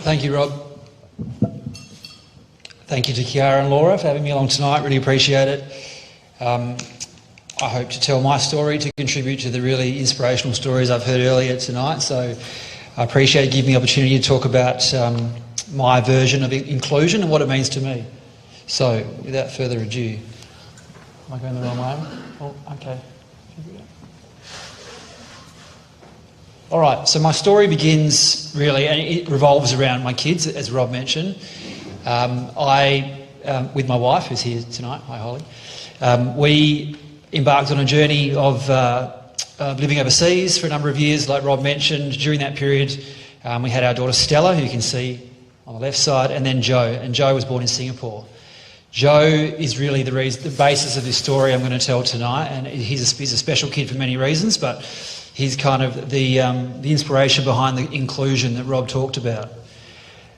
Thank you, Rob. Thank you to Kiara and Laura for having me along tonight. Really appreciate it. I hope to tell my story to contribute to the really inspirational stories I've heard earlier tonight. So I appreciate you giving me the opportunity to talk about my version of inclusion and what it means to me. So without further ado, am I going the wrong way? Oh, okay. All right, so my story begins really, and it revolves around my kids, as Rob mentioned. With my wife, who's here tonight, hi Holly, we embarked on a journey of living overseas for a number of years, like Rob mentioned. During that period, we had our daughter Stella, who you can see on the left side, and then Joe. And Joe was born in Singapore. Joe is really the basis of this story I'm going to tell tonight, and he's a special kid for many reasons, but he's kind of the inspiration behind the inclusion that Rob talked about.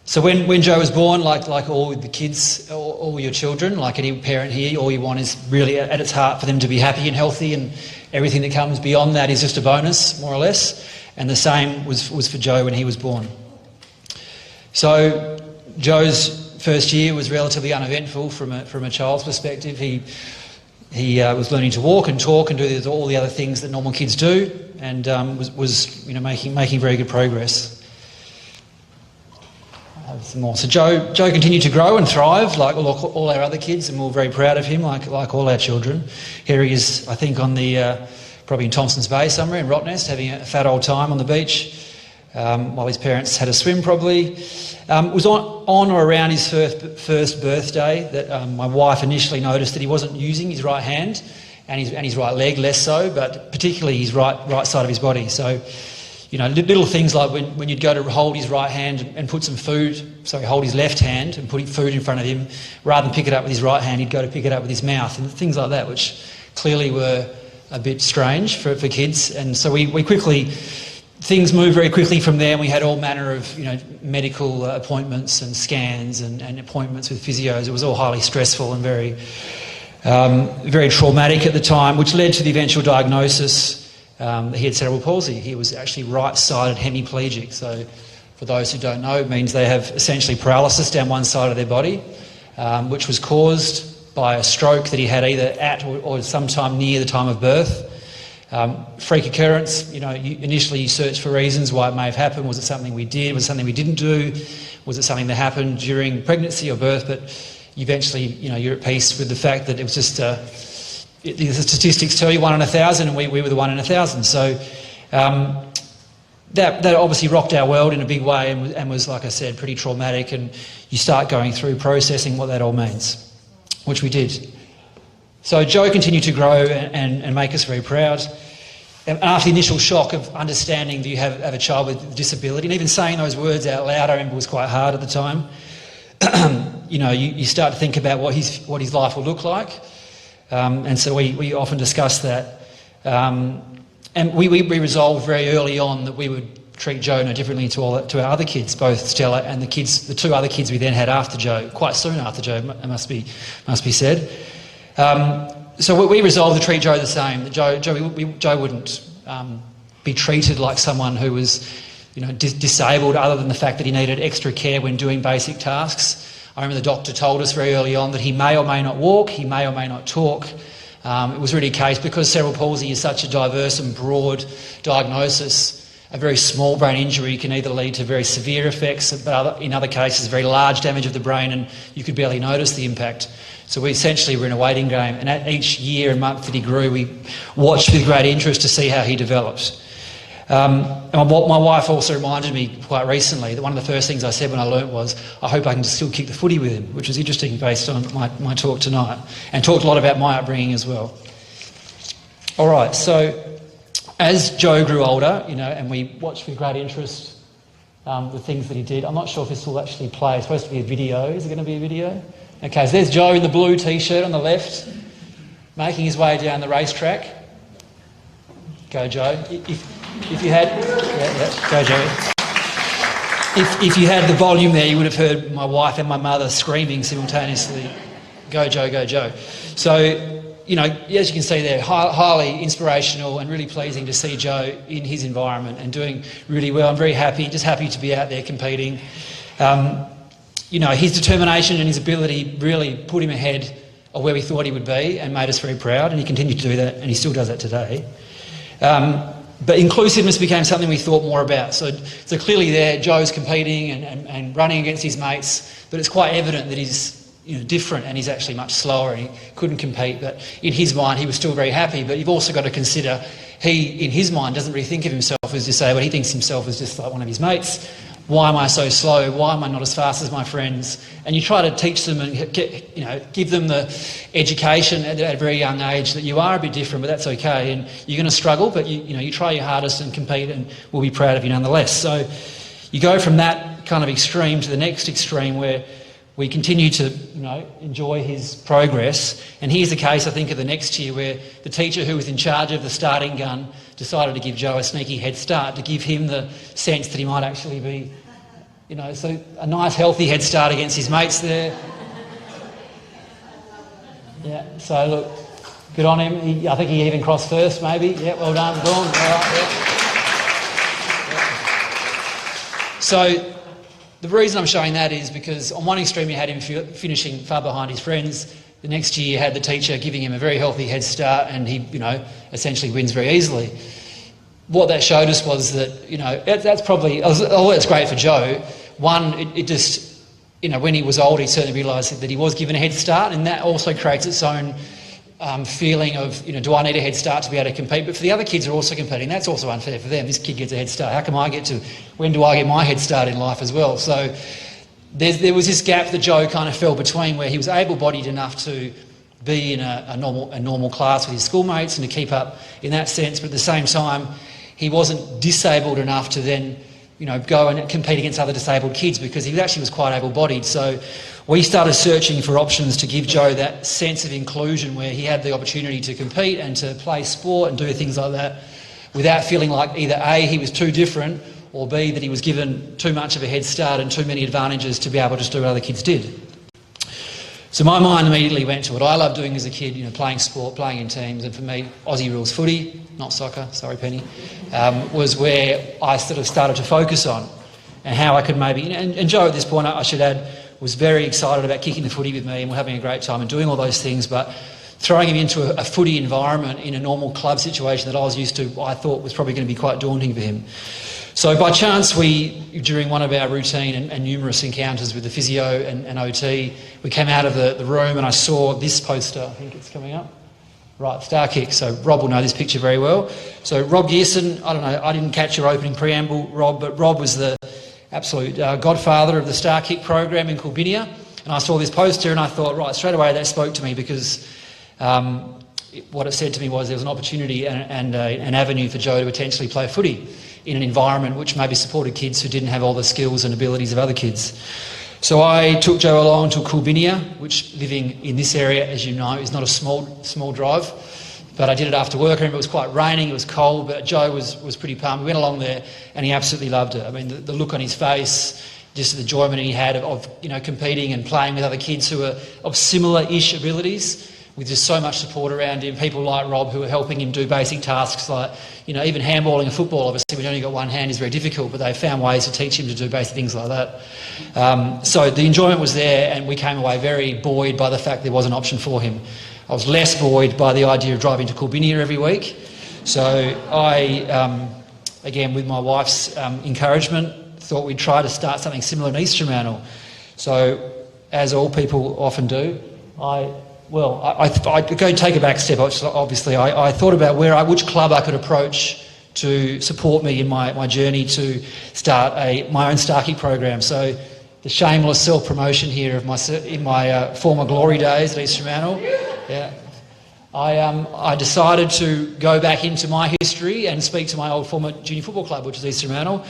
So when Joe was born, like all the kids, all your children, like any parent here, all you want is really at its heart for them to be happy and healthy, and everything that comes beyond that is just a bonus, more or less. And the same was for Joe when he was born. So Joe's first year was relatively uneventful from a child's perspective. He was learning to walk and talk and do all the other things that normal kids do, and was making very good progress. Some more. So Joe continued to grow and thrive like all our other kids, and we're very proud of him, like all our children. Here he is, I think, on the probably in Thompson's Bay somewhere in Rottnest, having a fat old time on the beach, while his parents had a swim probably. It was on or around his first birthday that my wife initially noticed that he wasn't using his right hand and his right leg less so, but particularly his right side of his body. So, little things like when you'd go to hold his right hand and put some food, hold his left hand and put food in front of him, rather than pick it up with his right hand, he'd go to pick it up with his mouth, and things like that, which clearly were a bit strange for kids. And so things moved very quickly from there, and we had all manner of medical appointments and scans and appointments with physios. It was all highly stressful and very traumatic at the time, which led to the eventual diagnosis. He had cerebral palsy. He was actually right-sided hemiplegic. So for those who don't know, it means they have essentially paralysis down one side of their body, which was caused by a stroke that he had either at or sometime near the time of birth. Freak occurrence. Initially you search for reasons why it may have happened. Was it something we did? Was it something we didn't do? Was it something that happened during pregnancy or birth? But eventually, you're at peace with the fact that it was just... the statistics tell you 1 in 1,000, and we were the 1 in 1,000. So that obviously rocked our world in a big way, and was, like I said, pretty traumatic. And you start going through processing what that all means, which we did. So Joe continued to grow and make us very proud. And after the initial shock of understanding that you have a child with a disability, and even saying those words out loud, I remember was quite hard at the time. You start to think about what his life will look like. And so we often discuss that. And we resolved very early on that we would treat Joe no differently to our other kids, both Stella and the 2 other kids we then had after Joe, quite soon after Joe, it must be said. So we resolved to treat Joe the same. That Joe wouldn't be treated like someone who was disabled, other than the fact that he needed extra care when doing basic tasks. I remember the doctor told us very early on that he may or may not walk, he may or may not talk. It was really a case, because cerebral palsy is such a diverse and broad diagnosis, a very small brain injury can either lead to very severe effects, but in other cases very large damage of the brain, and you could barely notice the impact. So we essentially were in a waiting game, and at each year and month that he grew, we watched with great interest to see how he developed. And my wife also reminded me quite recently that one of the first things I said when I learnt was, I hope I can still kick the footy with him, which was interesting based on my talk tonight, and talked a lot about my upbringing as well. All right, so as Joe grew older, and we watched with great interest the things that he did. I'm not sure if this will actually play. It's supposed to be a video. Is it going to be a video? Okay, so there's Joe in the blue T-shirt on the left, making his way down the racetrack. Go, Joe. If you had... go, Joe. If you had the volume there, you would have heard my wife and my mother screaming simultaneously, go, Joe, go, Joe. So, as you can see there, highly inspirational and really pleasing to see Joe in his environment and doing really well. I'm very happy, just happy to be out there competing. His determination and his ability really put him ahead of where we thought he would be and made us very proud, and he continued to do that, and he still does that today. But inclusiveness became something we thought more about. So clearly there, Joe's competing and running against his mates, but it's quite evident that he's different and he's actually much slower and he couldn't compete. But in his mind, he was still very happy. But you've also got to consider he, in his mind, doesn't really think of himself as disabled. He thinks himself as just like one of his mates. Why am I so slow? Why am I not as fast as my friends? And you try to teach them and give them the education at a very young age that you are a bit different, but that's okay. And you're going to struggle, but you try your hardest and compete, and we'll be proud of you nonetheless. So you go from that kind of extreme to the next extreme, where we continue to enjoy his progress. And here's the case, I think, of the next year, where the teacher who was in charge of the starting gun decided to give Joe a sneaky head start to give him the sense that he might actually be, so a nice healthy head start against his mates there. Yeah, so look, good on him. I think he even crossed first maybe. Yeah, well done, Dawn. All right, yeah. So the reason I'm showing that is because on one extreme you had him finishing far behind his friends. The next year you had the teacher giving him a very healthy head start, and he, essentially wins very easily. What that showed us was that, that's probably, although it's great for Joe, one, it just, when he was old, he certainly realised that he was given a head start, and that also creates its own feeling of, do I need a head start to be able to compete? But for the other kids who are also competing, that's also unfair for them. This kid gets a head start. How come when do I get my head start in life as well? So there was this gap that Joe kind of fell between, where he was able-bodied enough to be in a normal class with his schoolmates and to keep up in that sense, but at the same time, he wasn't disabled enough to then, go and compete against other disabled kids, because he actually was quite able-bodied. So we started searching for options to give Joe that sense of inclusion, where he had the opportunity to compete and to play sport and do things like that without feeling like either A, he was too different, or B, that he was given too much of a head start and too many advantages to be able to just do what other kids did. So my mind immediately went to what I loved doing as a kid, playing sport, playing in teams, and for me, Aussie rules footy, not soccer, sorry Penny, was where I sort of started to focus on, and how I could maybe, and Joe at this point, I should add, was very excited about kicking the footy with me, and we're having a great time and doing all those things, but throwing him into a footy environment in a normal club situation that I was used to, I thought was probably going to be quite daunting for him. So by chance, during one of our routine and numerous encounters with the physio and OT, we came out of the room and I saw this poster. I think it's coming up. Right, Star Kick. So Rob will know this picture very well. So Rob Gearson, I don't know, I didn't catch your opening preamble, Rob, but Rob was the absolute godfather of the Star Kick program in Coolbinia. And I saw this poster and I thought, right, straight away that spoke to me, because what it said to me was there was an opportunity and an avenue for Joe to potentially play footy in an environment which maybe supported kids who didn't have all the skills and abilities of other kids. So I took Joe along to Coolbinia, which, living in this area, as you know, is not a small drive. But I did it after work. I remember it was quite raining, it was cold, but Joe was pretty pumped. We went along there and he absolutely loved it. I mean, the look on his face, just the enjoyment he had of competing and playing with other kids who were of similar-ish abilities, with just so much support around him, people like Rob who were helping him do basic tasks like, even handballing and football. Obviously, when you only got one hand is very difficult, but they found ways to teach him to do basic things like that. So the enjoyment was there, and we came away very buoyed by the fact there was an option for him. I was less buoyed by the idea of driving to Coolbinia every week. So I, again, with my wife's encouragement, thought we'd try to start something similar in East Fremantle. So, as all people often do, I go take a back step. Obviously, I thought about which club I could approach to support me in my journey to start my own Star Kick program. So, the shameless self-promotion here of in my former glory days at East Fremantle. Yeah, I decided to go back into my history and speak to my old former junior football club, which is East Fremantle.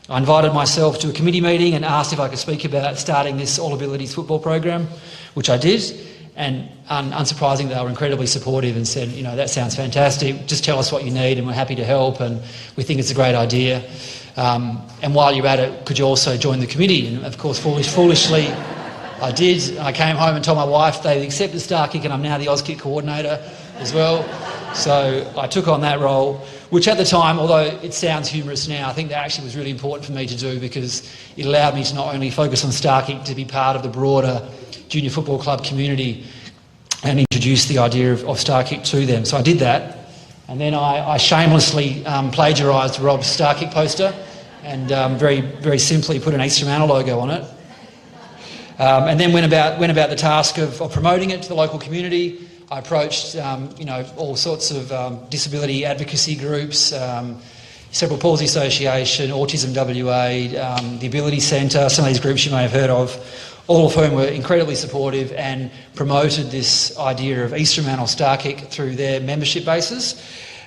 I invited myself to a committee meeting and asked if I could speak about starting this All Abilities football program, which I did. And unsurprisingly, they were incredibly supportive and said, that sounds fantastic, just tell us what you need and we're happy to help and we think it's a great idea. And while you're at it, could you also join the committee? And of course, foolishly, I did. I came home and told my wife they accepted Star Kick, and I'm now the AusKick coordinator as well. So I took on that role. which at the time, although it sounds humorous now, I think that actually was really important for me to do, because it allowed me to not only focus on Starkey, to be part of the broader junior football club community and introduce the idea of Starkey to them. So I did that, and then I shamelessly plagiarised Rob's Starkey poster and very, very simply put an East Fremantle logo on it. And then went about the task of promoting it to the local community. I approached, all sorts of disability advocacy groups, Cerebral Palsy Association, Autism WA, the Ability Centre, some of these groups you may have heard of, all of whom were incredibly supportive and promoted this idea of East Fremantle Starkick through their membership bases.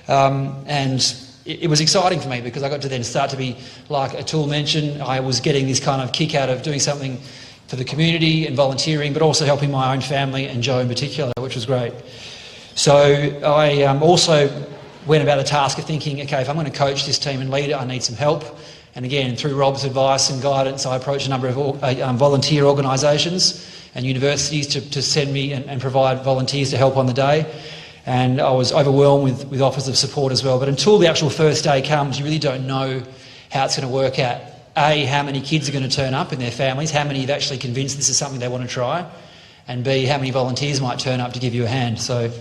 And it was exciting for me, because I got to then start to be, like Atul mentioned, I was getting this kind of kick out of doing something for the community and volunteering, but also helping my own family and Joe in particular, which was great. So I also went about the task of thinking, okay, if I'm going to coach this team and lead it, I need some help. And again, through Rob's advice and guidance, I approached a number of volunteer organisations and universities to send me and provide volunteers to help on the day. And I was overwhelmed with offers of support as well. But until the actual first day comes, you really don't know how it's going to work out. A, how many kids are going to turn up in their families, how many have actually convinced this is something they want to try, and B, how many volunteers might turn up to give you a hand. So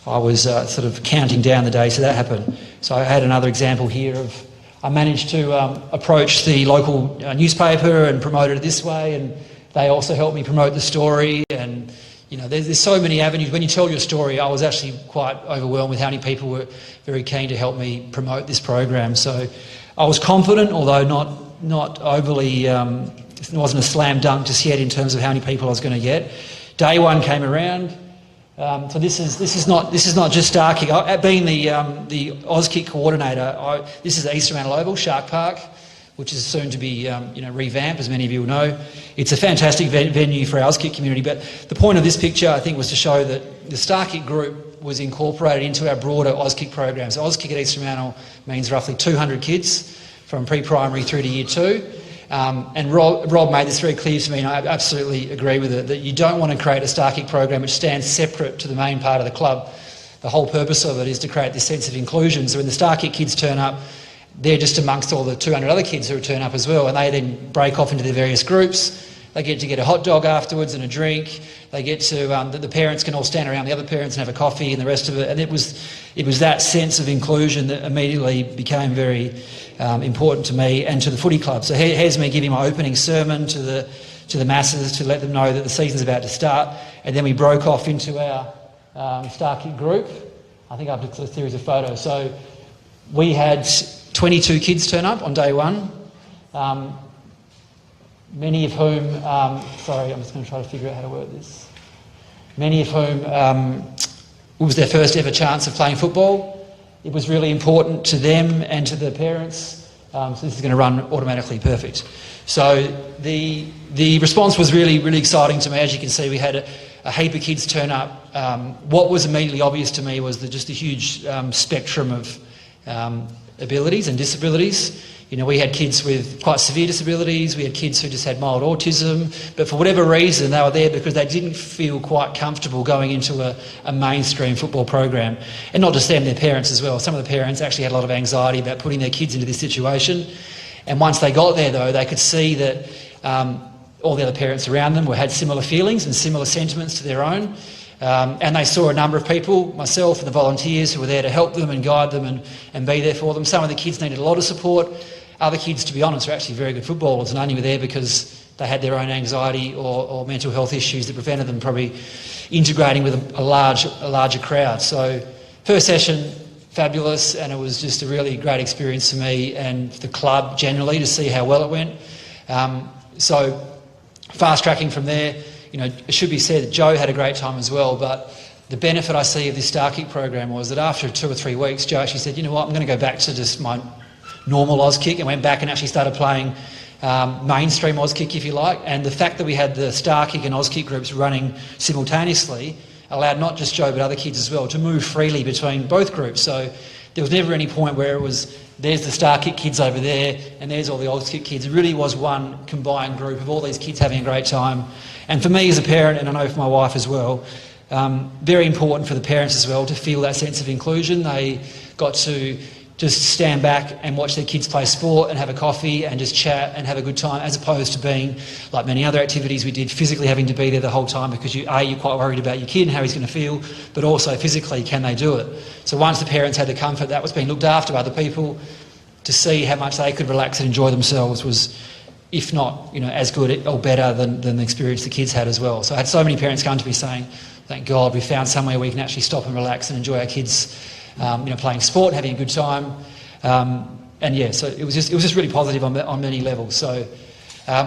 I was sort of counting down the days to that happen. So I had another example here of, I managed to approach the local newspaper and promote it this way, and they also helped me promote the story. And there's so many avenues. When you tell your story, I was actually quite overwhelmed with how many people were very keen to help me promote this program. So I was confident, although not overly, it wasn't a slam dunk just yet in terms of how many people I was going to get. Day one came around. So this is not just Starkick. Being the Auskick coordinator, this is the East Fremantle Oval, Shark Park, which is soon to be revamped, as many of you will know. It's a fantastic venue for our Auskick community. But the point of this picture, I think, was to show that the Starkick group was incorporated into our broader Auskick program. So Auskick at East Fremantle means roughly 200 kids from pre-primary through to year 2. And Rob made this very clear to me, and I absolutely agree with it, that you don't want to create a Starkick program which stands separate to the main part of the club. The whole purpose of it is to create this sense of inclusion. So when the Starkick kids turn up, they're just amongst all the 200 other kids who turn up as well, and they then break off into their various groups. They get to get a hot dog afterwards and a drink. They get to, the parents can all stand around the other parents and have a coffee and the rest of it. And it was that sense of inclusion that immediately became very important to me and to the footy club. So here's me giving my opening sermon to the masses to let them know that the season's about to start. And then we broke off into our Starkick group. I think I've took a series of photos. So we had 22 kids turn up on day one. Many of whom, sorry, I'm just going to try to figure out how to word this. Many of whom it was their first ever chance of playing football. It was really important to them and to the parents. So this is going to run automatically perfect. So the response was really, really exciting to me. As you can see, we had a heap of kids turn up. What was immediately obvious to me was just a huge spectrum of abilities and disabilities. We had kids with quite severe disabilities, we had kids who just had mild autism, but for whatever reason they were there because they didn't feel quite comfortable going into a mainstream football program. And not just them, their parents as well. Some of the parents actually had a lot of anxiety about putting their kids into this situation. And once they got there though, they could see that all the other parents around them had similar feelings and similar sentiments to their own. And they saw a number of people, myself and the volunteers, who were there to help them and guide them and be there for them. Some of the kids needed a lot of support. Other kids, to be honest, were actually very good footballers and only were there because they had their own anxiety or mental health issues that prevented them probably integrating with a larger crowd. So first session, fabulous, and it was just a really great experience for me and the club generally to see how well it went. So fast tracking from there, it should be said that Joe had a great time as well, but the benefit I see of this Starkick program was that after 2 or 3 weeks, Joe actually said, you know what, I'm going to go back to just my normal Auskick, and went back and actually started playing mainstream Auskick, if you like. And the fact that we had the Starkick and Auskick groups running simultaneously allowed not just Joe but other kids as well to move freely between both groups. So there was never any point where it was, there's the Starkick kids over there and there's all the Auskick kids. It really was one combined group of all these kids having a great time. And for me as a parent, and I know for my wife as well, very important for the parents as well to feel that sense of inclusion. They got to just stand back and watch their kids play sport and have a coffee and just chat and have a good time, as opposed to being, like many other activities we did, physically having to be there the whole time because you're quite worried about your kid and how he's going to feel, but also physically, can they do it? So once the parents had the comfort that was being looked after by other people, to see how much they could relax and enjoy themselves was, if not, as good or better than the experience the kids had as well. So I had so many parents come to me saying, thank God we found somewhere where we can actually stop and relax and enjoy our kids playing sport, having a good time, so it was just really positive on many levels. So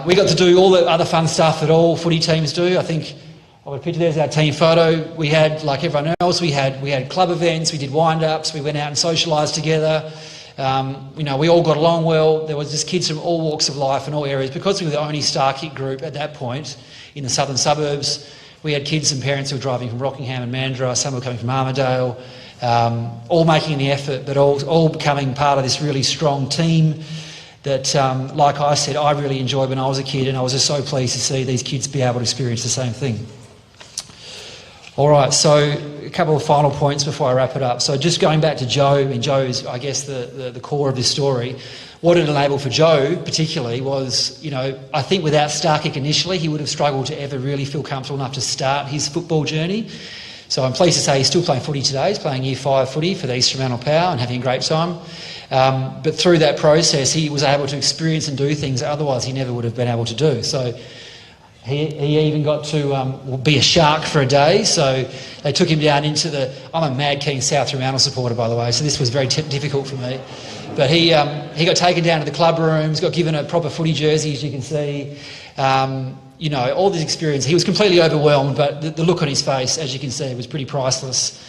we got to do all the other fun stuff that all footy teams do. I think I would picture there's our team photo. We had, like everyone else, we had club events, we did wind-ups, we went out and socialised together. We all got along well. There was just kids from all walks of life and all areas. Because we were the only star kick group at that point in the southern suburbs, we had kids and parents who were driving from Rockingham and Mandurah, some were coming from Armidale, all making the effort, but all becoming part of this really strong team that, like I said, I really enjoyed when I was a kid, and I was just so pleased to see these kids be able to experience the same thing. All right, so a couple of final points before I wrap it up. So just going back to Joe, and Joe is, I guess, the core of this story. What it enabled for Joe particularly was, I think without Starkick initially, he would have struggled to ever really feel comfortable enough to start his football journey. So I'm pleased to say he's still playing footy today. He's playing Year 5 footy for the East Fremantle Power and having a great time. But through that process, he was able to experience and do things that otherwise he never would have been able to do. So he even got to be a shark for a day. So they took him down into I'm a mad keen South Fremantle supporter, by the way, so this was very difficult for me. But he got taken down to the club rooms, got given a proper footy jersey, as you can see. All this experience. He was completely overwhelmed, but the look on his face, as you can see, was pretty priceless.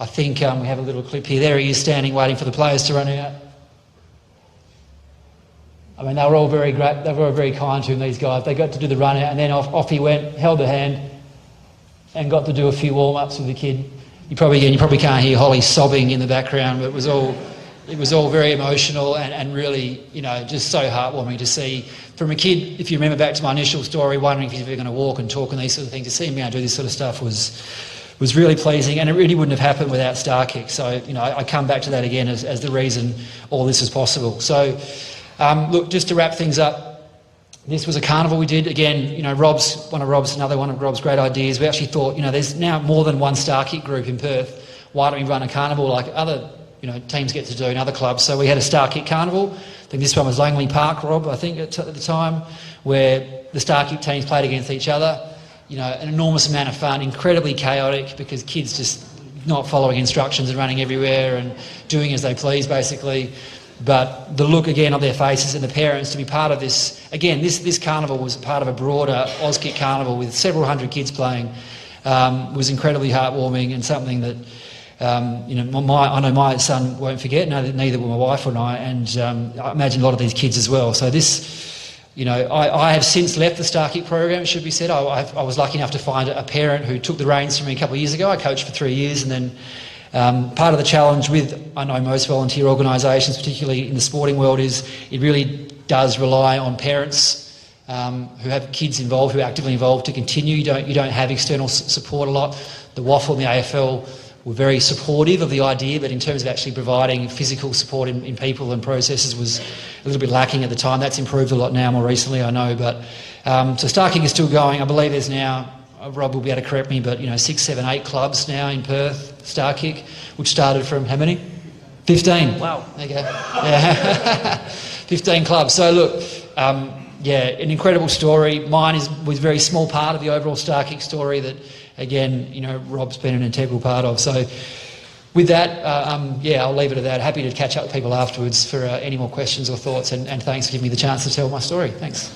I think we have a little clip here. There he is standing, waiting for the players to run out. I mean, they were all very great. They were all very kind to him, these guys. They got to do the run out, and then off he went, held the hand, and got to do a few warm-ups with the kid. You probably can't hear Holly sobbing in the background, but it was all very emotional and really, just so heartwarming to see. From a kid, if you remember back to my initial story, wondering if he's ever going to walk and talk and these sort of things, to see him be able to do this sort of stuff was really pleasing, and it really wouldn't have happened without Starkick. So, I come back to that again as the reason all this is possible. So, look, just to wrap things up, this was a carnival we did. Again, another one of Rob's great ideas. We actually thought, there's now more than one Starkick group in Perth. Why don't we run a carnival like other teams get to do in other clubs? So we had a Starkick carnival. I think this one was Langley Park, Rob, I think, at the time, where the Starkick teams played against each other. An enormous amount of fun, incredibly chaotic, because kids just not following instructions and running everywhere and doing as they please, basically. But the look, again, on their faces and the parents to be part of this, again, this carnival was part of a broader Auskick carnival with several hundred kids playing, was incredibly heartwarming and something that, I know my son won't forget, neither will my wife and I, and I imagine a lot of these kids as well. So this, I have since left the Starkick program, it should be said. I was lucky enough to find a parent who took the reins from me a couple of years ago. I coached for 3 years, and then part of the challenge with, I know, most volunteer organisations, particularly in the sporting world, is it really does rely on parents who have kids involved, who are actively involved, to continue. You don't have external support a lot. The WAFL and the AFL were very supportive of the idea, but in terms of actually providing physical support in people and processes was a little bit lacking at the time. That's improved a lot now, more recently, I know. But so Starkick is still going. I believe there's now, Rob will be able to correct me, but 6, 7, 8 clubs now in Perth, Starkick, which started from how many? 15. Wow. There you go. Yeah. 15 clubs. So look, an incredible story. Mine was a very small part of the overall Starkick story that, again, Rob's been an integral part of. So with that, I'll leave it at that. Happy to catch up with people afterwards for any more questions or thoughts, and thanks for giving me the chance to tell my story. Thanks.